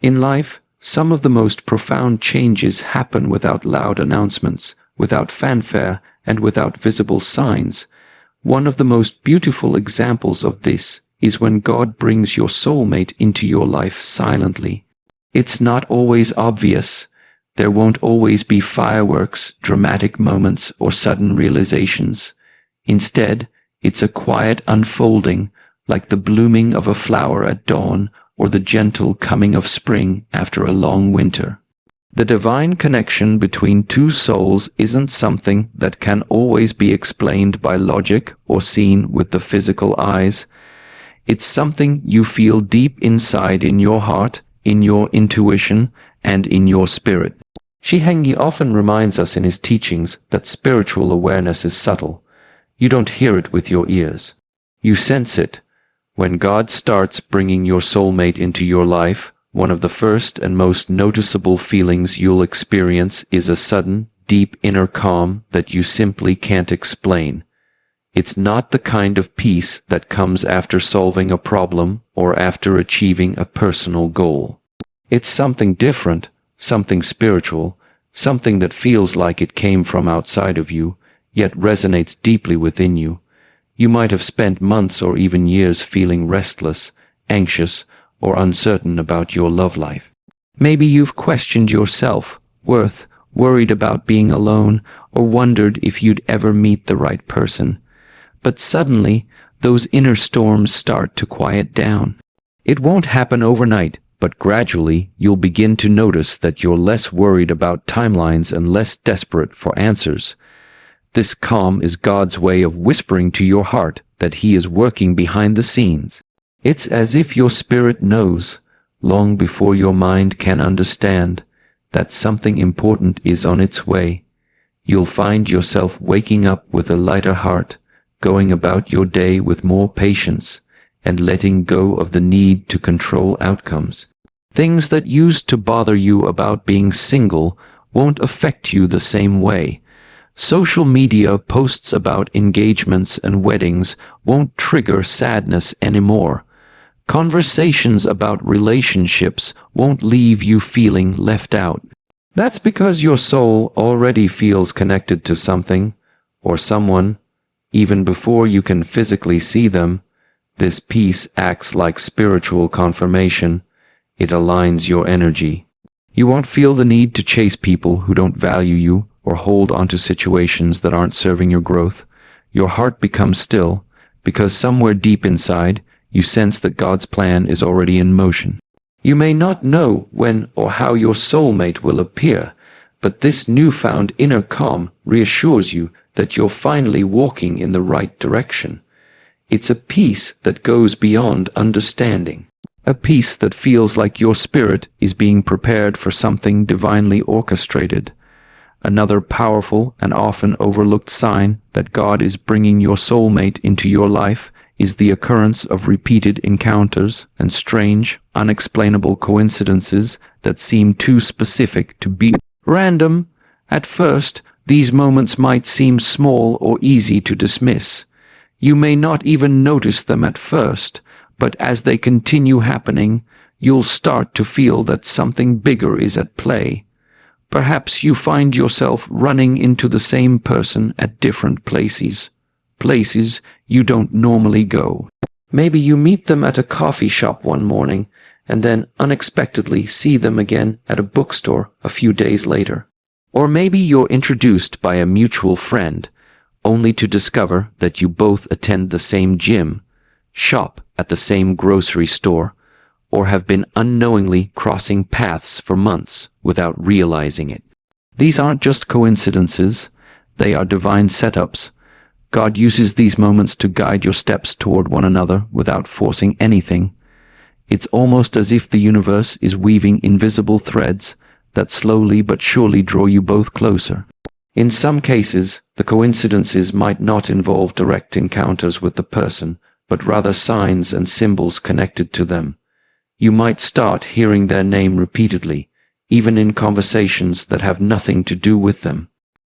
In life, some of the most profound changes happen without loud announcements, without fanfare, and without visible signs. One of the most beautiful examples of this is when God brings your soulmate into your life silently. It's not always obvious. There won't always be fireworks, dramatic moments, or sudden realizations. Instead, it's a quiet unfolding, like the blooming of a flower at dawn or the gentle coming of spring after a long winter. The divine connection between two souls isn't something that can always be explained by logic or seen with the physical eyes. It's something you feel deep inside in your heart, in your intuition, and in your spirit. Shi Heng Yi often reminds us in his teachings that spiritual awareness is subtle. You don't hear it with your ears. You sense it. When God starts bringing your soulmate into your life, one of the first and most noticeable feelings you'll experience is a sudden, deep inner calm that you simply can't explain. It's not the kind of peace that comes after solving a problem or after achieving a personal goal. It's something different, something spiritual, something that feels like it came from outside of you, yet resonates deeply within you. You might have spent months or even years feeling restless, anxious, or uncertain about your love life. Maybe you've questioned your self-worth, worried about being alone, or wondered if you'd ever meet the right person. But suddenly, those inner storms start to quiet down. It won't happen overnight, but gradually you'll begin to notice that you're less worried about timelines and less desperate for answers. This calm is God's way of whispering to your heart that He is working behind the scenes. It's as if your spirit knows, long before your mind can understand, that something important is on its way. You'll find yourself waking up with a lighter heart, going about your day with more patience, and letting go of the need to control outcomes. Things that used to bother you about being single won't affect you the same way. Social media posts about engagements and weddings won't trigger sadness anymore. Conversations about relationships won't leave you feeling left out. That's because your soul already feels connected to something or someone, even before you can physically see them. This peace acts like spiritual confirmation. It aligns your energy. You won't feel the need to chase people who don't value you or hold onto situations that aren't serving your growth. Your heart becomes still because somewhere deep inside you sense that God's plan is already in motion. You may not know when or how your soulmate will appear, but this newfound inner calm reassures you that you're finally walking in the right direction. It's a peace that goes beyond understanding, a peace that feels like your spirit is being prepared for something divinely orchestrated. Another powerful and often overlooked sign that God is bringing your soulmate into your life is the occurrence of repeated encounters and strange, unexplainable coincidences that seem too specific to be random. At first, these moments might seem small or easy to dismiss. You may not even notice them at first, but as they continue happening, you'll start to feel that something bigger is at play. Perhaps you find yourself running into the same person at different places you don't normally go. Maybe you meet them at a coffee shop one morning and then unexpectedly see them again at a bookstore a few days later. Or maybe you're introduced by a mutual friend, only to discover that you both attend the same gym, shop at the same grocery store, or have been unknowingly crossing paths for months without realizing it. These aren't just coincidences, they are divine setups. God uses these moments to guide your steps toward one another without forcing anything. It's almost as if the universe is weaving invisible threads that slowly but surely draw you both closer. In some cases, the coincidences might not involve direct encounters with the person, but rather signs and symbols connected to them. You might start hearing their name repeatedly, even in conversations that have nothing to do with them.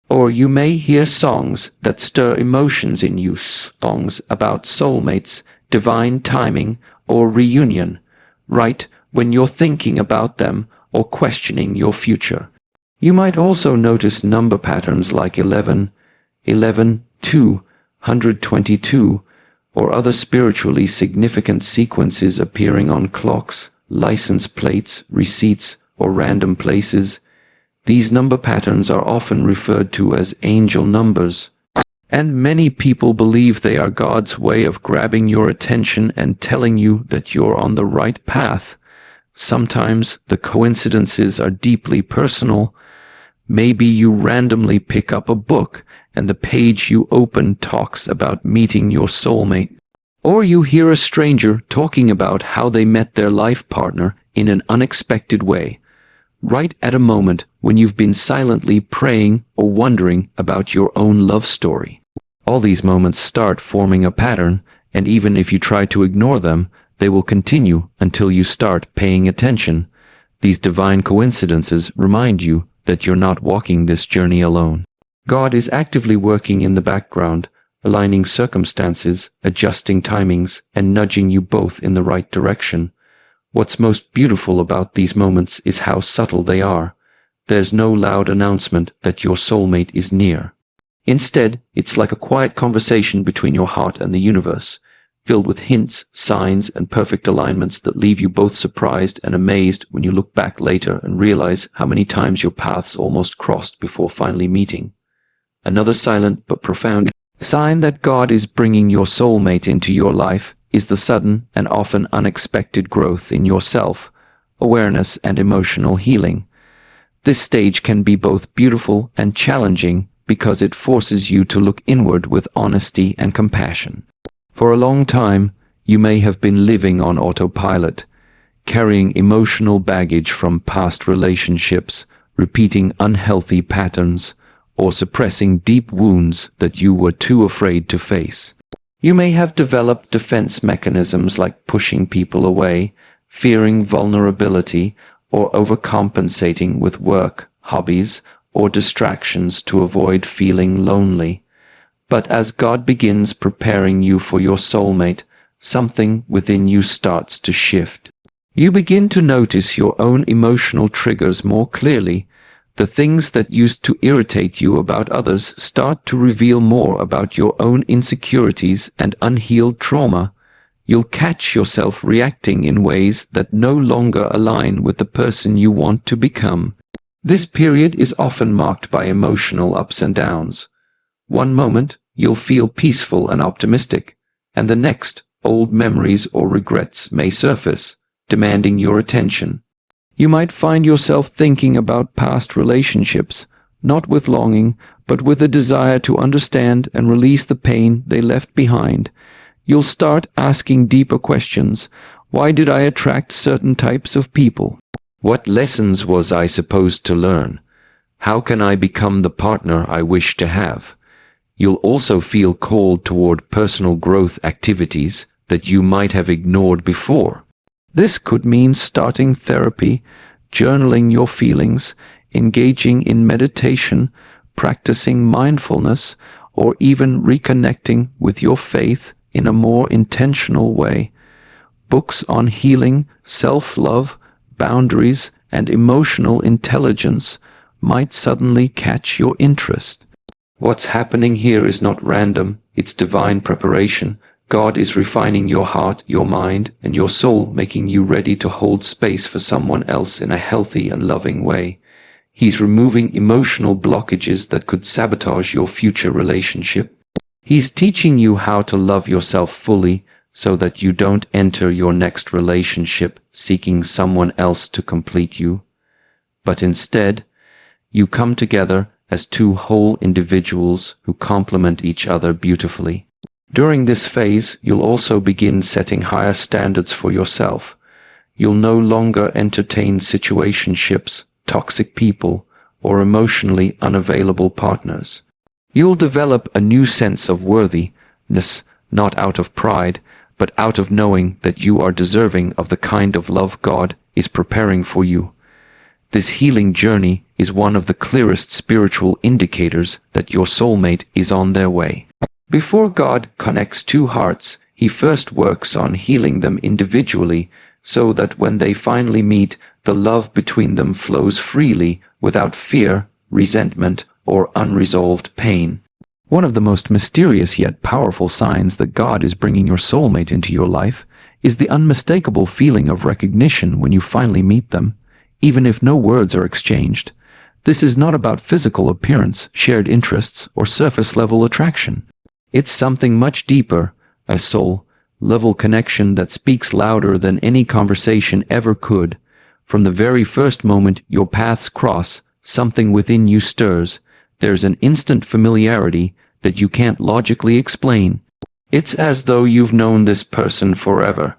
Or you may hear songs that stir emotions in you, songs about soulmates, divine timing, or reunion, right when you're thinking about them or questioning your future. You might also notice number patterns like 11, 11, 2, 122, or other spiritually significant sequences appearing on clocks, license plates, receipts, or random places. These number patterns are often referred to as angel numbers, and many people believe they are God's way of grabbing your attention and telling you that you're on the right path. Sometimes the coincidences are deeply personal. Maybe you randomly pick up a book and the page you open talks about meeting your soulmate. Or you hear a stranger talking about how they met their life partner in an unexpected way, right at a moment when you've been silently praying or wondering about your own love story. All these moments start forming a pattern, and even if you try to ignore them, they will continue until you start paying attention. These divine coincidences remind you that you're not walking this journey alone. God is actively working in the background, aligning circumstances, adjusting timings, and nudging you both in the right direction. What's most beautiful about these moments is how subtle they are. There's no loud announcement that your soulmate is near. Instead, it's like a quiet conversation between your heart and the universe, filled with hints, signs, and perfect alignments that leave you both surprised and amazed when you look back later and realize how many times your paths almost crossed before finally meeting. Another silent but profound sign that God is bringing your soulmate into your life is the sudden and often unexpected growth in yourself, awareness, and emotional healing. This stage can be both beautiful and challenging because it forces you to look inward with honesty and compassion. For a long time, you may have been living on autopilot, carrying emotional baggage from past relationships, repeating unhealthy patterns, or suppressing deep wounds that you were too afraid to face. You may have developed defense mechanisms like pushing people away, fearing vulnerability, or overcompensating with work, hobbies, or distractions to avoid feeling lonely. But as God begins preparing you for your soulmate, something within you starts to shift. You begin to notice your own emotional triggers more clearly. The things that used to irritate you about others start to reveal more about your own insecurities and unhealed trauma. You'll catch yourself reacting in ways that no longer align with the person you want to become. This period is often marked by emotional ups and downs. One moment, you'll feel peaceful and optimistic, and the next, old memories or regrets may surface, demanding your attention. You might find yourself thinking about past relationships, not with longing, but with a desire to understand and release the pain they left behind. You'll start asking deeper questions. Why did I attract certain types of people? What lessons was I supposed to learn? How can I become the partner I wish to have? You'll also feel called toward personal growth activities that you might have ignored before. This could mean starting therapy, journaling your feelings, engaging in meditation, practicing mindfulness, or even reconnecting with your faith in a more intentional way. Books on healing, self-love, boundaries, and emotional intelligence might suddenly catch your interest. What's happening here is not random, it's divine preparation. God is refining your heart, your mind, and your soul, making you ready to hold space for someone else in a healthy and loving way. He's removing emotional blockages that could sabotage your future relationship. He's teaching you how to love yourself fully so that you don't enter your next relationship seeking someone else to complete you, but instead, you come together as two whole individuals who complement each other beautifully. During this phase, you'll also begin setting higher standards for yourself. You'll no longer entertain situationships, toxic people, or emotionally unavailable partners. You'll develop a new sense of worthiness, not out of pride, but out of knowing that you are deserving of the kind of love God is preparing for you. This healing journey is one of the clearest spiritual indicators that your soulmate is on their way. Before God connects two hearts, He first works on healing them individually, so that when they finally meet, the love between them flows freely without fear, resentment, or unresolved pain. One of the most mysterious yet powerful signs that God is bringing your soulmate into your life is the unmistakable feeling of recognition when you finally meet them, even if no words are exchanged. This is not about physical appearance, shared interests, or surface-level attraction. It's something much deeper, a soul-level connection that speaks louder than any conversation ever could. From the very first moment your paths cross, something within you stirs. There's an instant familiarity that you can't logically explain. It's as though you've known this person forever,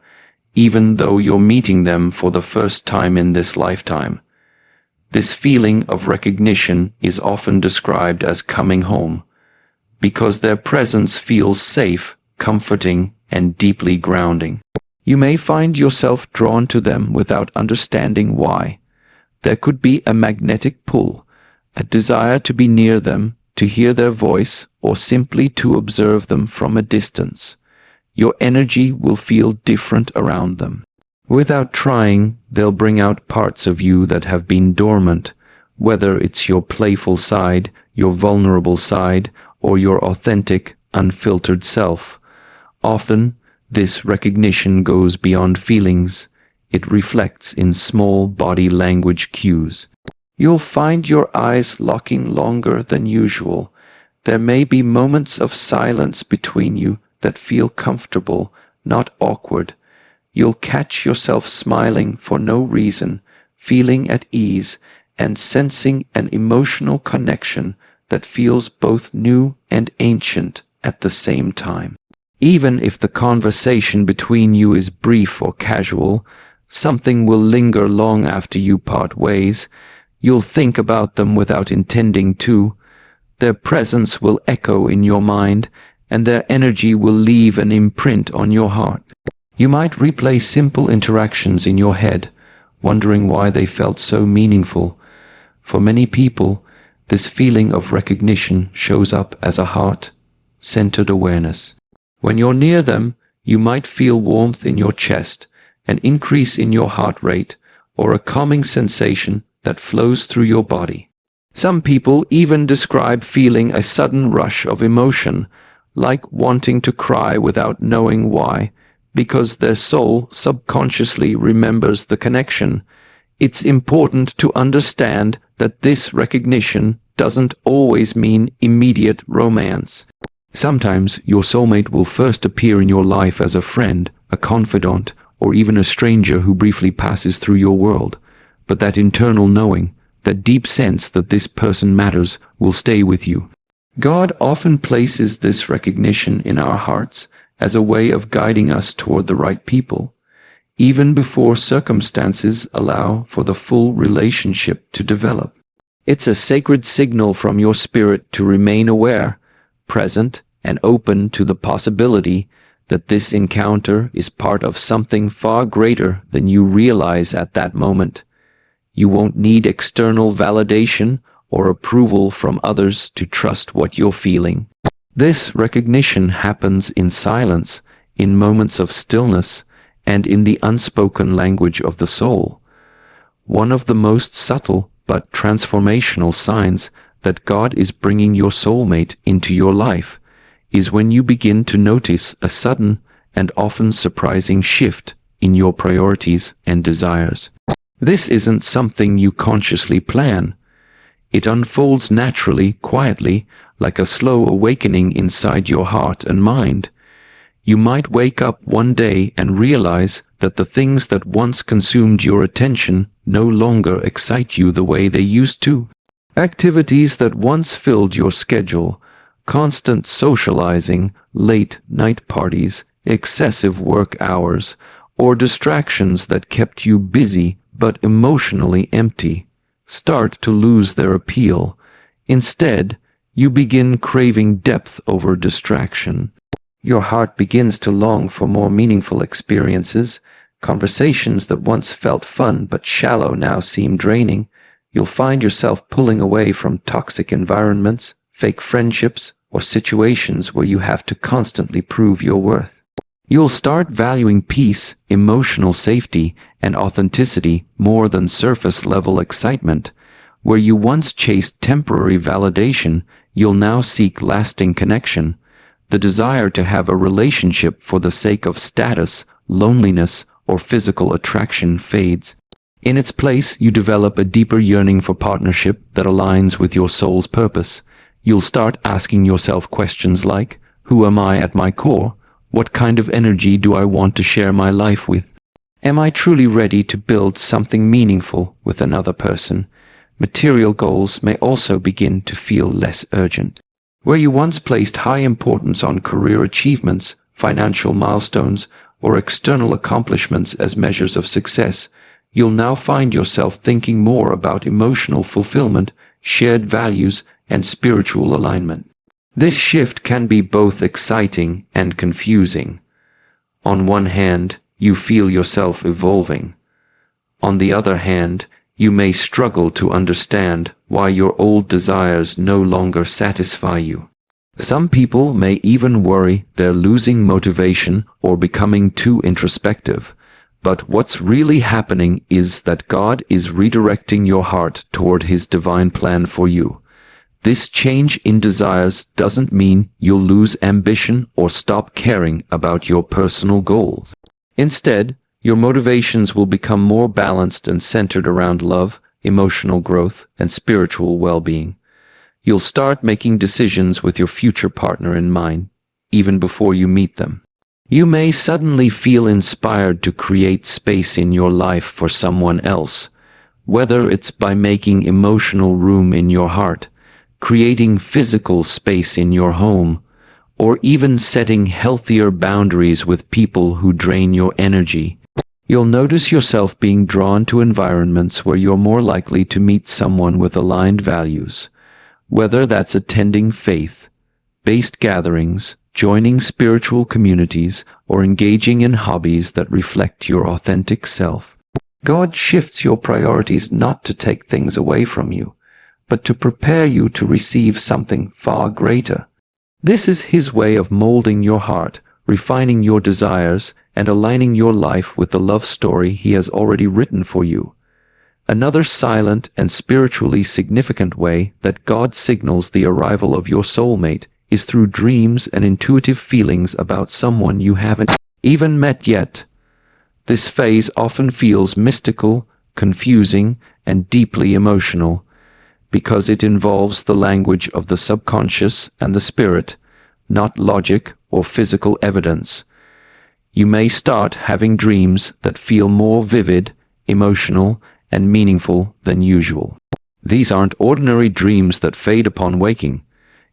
even though you're meeting them for the first time in this lifetime. This feeling of recognition is often described as coming home, because their presence feels safe, comforting, and deeply grounding. You may find yourself drawn to them without understanding why. There could be a magnetic pull, a desire to be near them, to hear their voice, or simply to observe them from a distance. Your energy will feel different around them. Without trying, they'll bring out parts of you that have been dormant, whether it's your playful side, your vulnerable side, or your authentic, unfiltered self. Often, this recognition goes beyond feelings. It reflects in small body language cues. You'll find your eyes locking longer than usual. There may be moments of silence between you that feel comfortable, not awkward. You'll catch yourself smiling for no reason, feeling at ease, and sensing an emotional connection that feels both new and ancient at the same time. Even if the conversation between you is brief or casual, something will linger long after you part ways. You'll think about them without intending to. Their presence will echo in your mind, and their energy will leave an imprint on your heart. You might replay simple interactions in your head, wondering why they felt so meaningful. For many people, this feeling of recognition shows up as a heart-centered awareness. When you're near them, you might feel warmth in your chest, an increase in your heart rate, or a calming sensation that flows through your body. Some people even describe feeling a sudden rush of emotion, like wanting to cry without knowing why, because their soul subconsciously remembers the connection. It's important to understand that this recognition doesn't always mean immediate romance. Sometimes your soulmate will first appear in your life as a friend, a confidant, or even a stranger who briefly passes through your world. But that internal knowing, that deep sense that this person matters, will stay with you. God often places this recognition in our hearts as a way of guiding us toward the right people, even before circumstances allow for the full relationship to develop. It's a sacred signal from your spirit to remain aware, present, and open to the possibility that this encounter is part of something far greater than you realize at that moment. You won't need external validation or approval from others to trust what you're feeling. This recognition happens in silence, in moments of stillness, and in the unspoken language of the soul. One of the most subtle but transformational signs that God is bringing your soulmate into your life is when you begin to notice a sudden and often surprising shift in your priorities and desires. This isn't something you consciously plan. It unfolds naturally, quietly, like a slow awakening inside your heart and mind. You might wake up one day and realize that the things that once consumed your attention no longer excite you the way they used to. Activities that once filled your schedule, constant socializing, late night parties, excessive work hours, or distractions that kept you busy but emotionally empty, start to lose their appeal. Instead, you begin craving depth over distraction. Your heart begins to long for more meaningful experiences. Conversations that once felt fun but shallow now seem draining. You'll find yourself pulling away from toxic environments, fake friendships, or situations where you have to constantly prove your worth. You'll start valuing peace, emotional safety, and authenticity more than surface-level excitement. Where you once chased temporary validation, you'll now seek lasting connection. The desire to have a relationship for the sake of status, loneliness, or physical attraction fades. In its place, you develop a deeper yearning for partnership that aligns with your soul's purpose. You'll start asking yourself questions like, who am I at my core? What kind of energy do I want to share my life with? Am I truly ready to build something meaningful with another person? Material goals may also begin to feel less urgent. Where you once placed high importance on career achievements, financial milestones, or external accomplishments as measures of success, you'll now find yourself thinking more about emotional fulfillment, shared values, and spiritual alignment. This shift can be both exciting and confusing. On one hand, you feel yourself evolving. On the other hand, you may struggle to understand why your old desires no longer satisfy you. Some people may even worry they're losing motivation or becoming too introspective. But what's really happening is that God is redirecting your heart toward His divine plan for you. This change in desires doesn't mean you'll lose ambition or stop caring about your personal goals. Instead, your motivations will become more balanced and centered around love, emotional growth, and spiritual well-being. You'll start making decisions with your future partner in mind, even before you meet them. You may suddenly feel inspired to create space in your life for someone else, whether it's by making emotional room in your heart, creating physical space in your home, or even setting healthier boundaries with people who drain your energy. You'll notice yourself being drawn to environments where you're more likely to meet someone with aligned values, whether that's attending faith-based gatherings, joining spiritual communities, or engaging in hobbies that reflect your authentic self. God shifts your priorities not to take things away from you, but to prepare you to receive something far greater. This is His way of molding your heart, refining your desires, and aligning your life with the love story He has already written for you. Another silent and spiritually significant way that God signals the arrival of your soulmate is through dreams and intuitive feelings about someone you haven't even met yet. This phase often feels mystical, confusing, and deeply emotional, because it involves the language of the subconscious and the spirit, not logic or physical evidence. You may start having dreams that feel more vivid, emotional, and meaningful than usual. These aren't ordinary dreams that fade upon waking.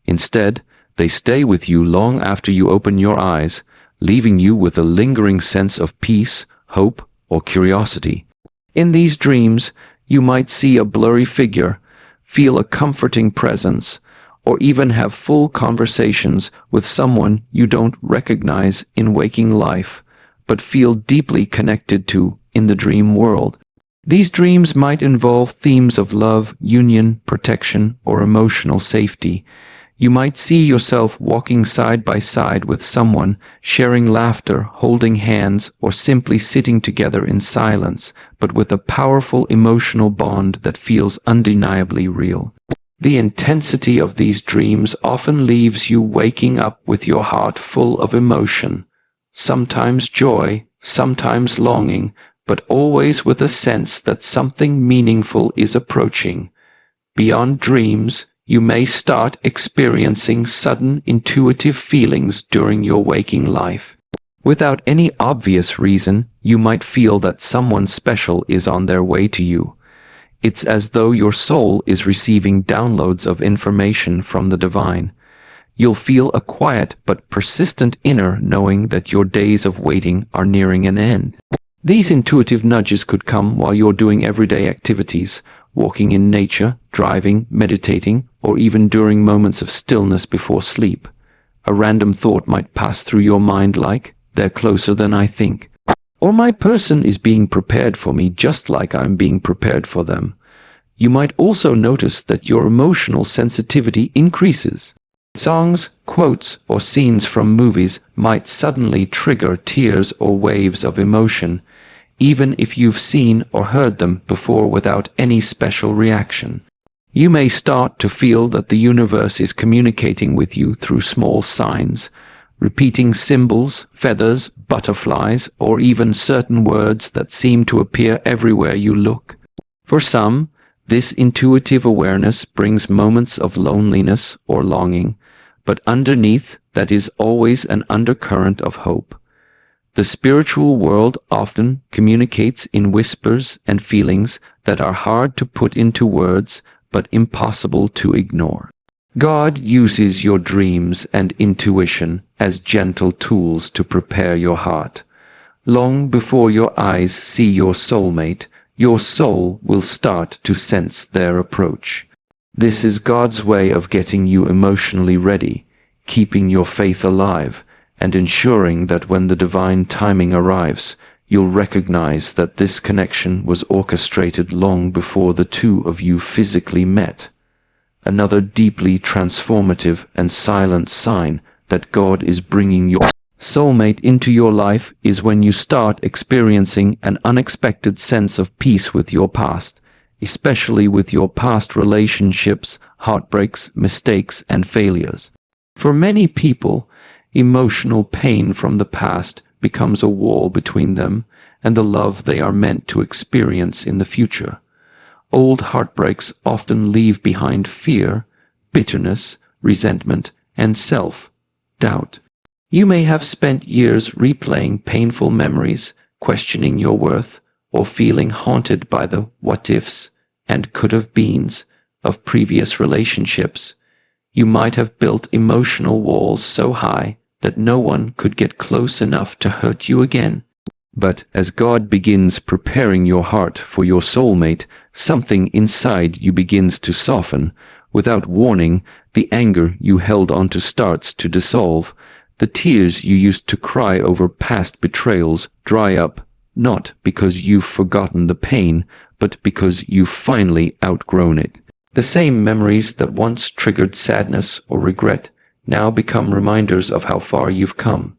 Instead, they stay with you long after you open your eyes, leaving you with a lingering sense of peace, hope, or curiosity. In these dreams, you might see a blurry figure, feel a comforting presence, or even have full conversations with someone you don't recognize in waking life, but feel deeply connected to in the dream world. These dreams might involve themes of love, union, protection, or emotional safety. You might see yourself walking side by side with someone, sharing laughter, holding hands, or simply sitting together in silence, but with a powerful emotional bond that feels undeniably real. The intensity of these dreams often leaves you waking up with your heart full of emotion, sometimes joy, sometimes longing, but always with a sense that something meaningful is approaching. Beyond dreams, you may start experiencing sudden intuitive feelings during your waking life. Without any obvious reason, you might feel that someone special is on their way to you. It's as though your soul is receiving downloads of information from the divine. You'll feel a quiet but persistent inner knowing that your days of waiting are nearing an end. These intuitive nudges could come while you're doing everyday activities, walking in nature, driving, meditating, or even during moments of stillness before sleep. A random thought might pass through your mind like, they're closer than I think. Or my person is being prepared for me just like I'm being prepared for them. You might also notice that your emotional sensitivity increases. Songs, quotes, or scenes from movies might suddenly trigger tears or waves of emotion, even if you've seen or heard them before without any special reaction. You may start to feel that the universe is communicating with you through small signs, repeating symbols, feathers, butterflies, or even certain words that seem to appear everywhere you look. For some, this intuitive awareness brings moments of loneliness or longing, but underneath that is always an undercurrent of hope. The spiritual world often communicates in whispers and feelings that are hard to put into words, but impossible to ignore. God uses your dreams and intuition as gentle tools to prepare your heart. Long before your eyes see your soulmate, your soul will start to sense their approach. This is God's way of getting you emotionally ready, keeping your faith alive, and ensuring that when the divine timing arrives, you'll recognize that this connection was orchestrated long before the two of you physically met. Another deeply transformative and silent sign that God is bringing your soulmate into your life is when you start experiencing an unexpected sense of peace with your past, especially with your past relationships, heartbreaks, mistakes, and failures. For many people, emotional pain from the past becomes a wall between them and the love they are meant to experience in the future. Old heartbreaks often leave behind fear, bitterness, resentment, and self-doubt. You may have spent years replaying painful memories, questioning your worth, or feeling haunted by the what-ifs and could-have-beens of previous relationships. You might have built emotional walls so high that no one could get close enough to hurt you again. But as God begins preparing your heart for your soulmate, something inside you begins to soften. Without warning, the anger you held onto starts to dissolve. The tears you used to cry over past betrayals dry up, not because you've forgotten the pain, but because you've finally outgrown it. The same memories that once triggered sadness or regret now become reminders of how far you've come.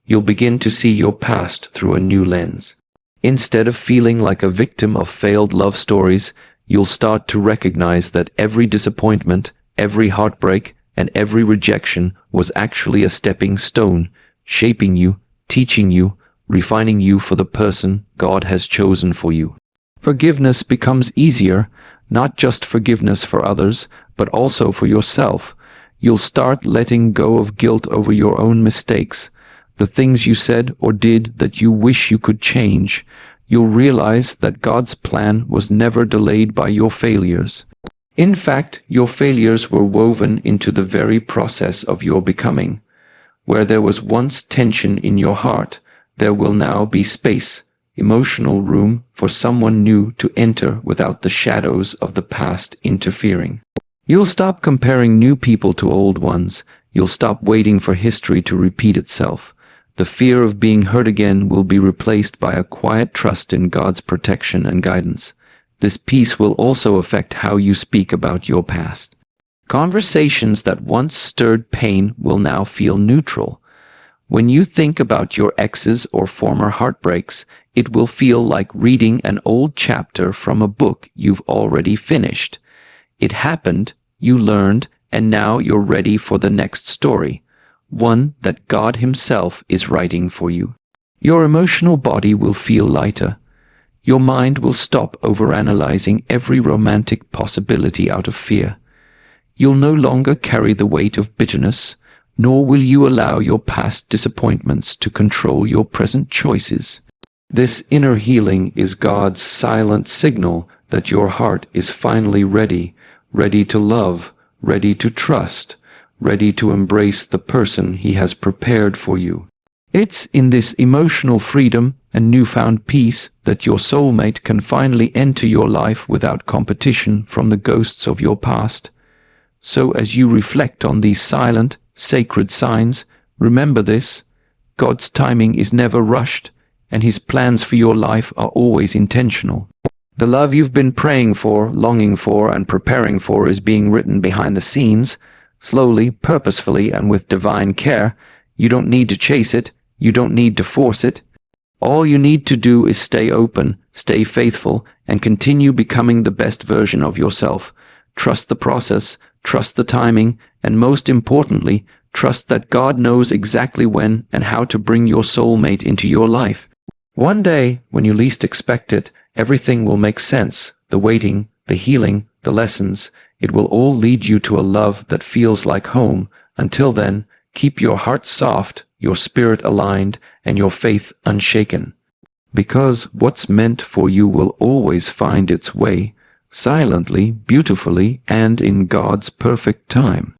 You'll begin to see your past through a new lens. Instead of feeling like a victim of failed love stories, you'll start to recognize that every disappointment, every heartbreak, and every rejection was actually a stepping stone, shaping you, teaching you, refining you for the person God has chosen for you. Forgiveness becomes easier, not just forgiveness for others, but also for yourself. You'll start letting go of guilt over your own mistakes, the things you said or did that you wish you could change. You'll realize that God's plan was never delayed by your failures. In fact, your failures were woven into the very process of your becoming. Where there was once tension in your heart, there will now be space, emotional room for someone new to enter without the shadows of the past interfering. You'll stop comparing new people to old ones. You'll stop waiting for history to repeat itself. The fear of being hurt again will be replaced by a quiet trust in God's protection and guidance. This peace will also affect how you speak about your past. Conversations that once stirred pain will now feel neutral. When you think about your exes or former heartbreaks, it will feel like reading an old chapter from a book you've already finished. It happened, you learned, and now you're ready for the next story, one that God Himself is writing for you. Your emotional body will feel lighter. Your mind will stop overanalyzing every romantic possibility out of fear. You'll no longer carry the weight of bitterness, nor will you allow your past disappointments to control your present choices. This inner healing is God's silent signal that your heart is finally ready to love, ready to trust, ready to embrace the person He has prepared for you. It's in this emotional freedom and newfound peace that your soulmate can finally enter your life without competition from the ghosts of your past. So as you reflect on these silent, sacred signs, remember this: God's timing is never rushed, and His plans for your life are always intentional. The love you've been praying for, longing for, and preparing for is being written behind the scenes. slowly, purposefully, and with divine care. You don't need to chase it. You don't need to force it. All you need to do is stay open, stay faithful, and continue becoming the best version of yourself. Trust the process, trust the timing, and most importantly, trust that God knows exactly when and how to bring your soulmate into your life. One day, when you least expect it, everything will make sense. The waiting, the healing, the lessons. It will all lead you to a love that feels like home. Until then, keep your heart soft, your spirit aligned, and your faith unshaken. Because what's meant for you will always find its way, silently, beautifully, and in God's perfect time.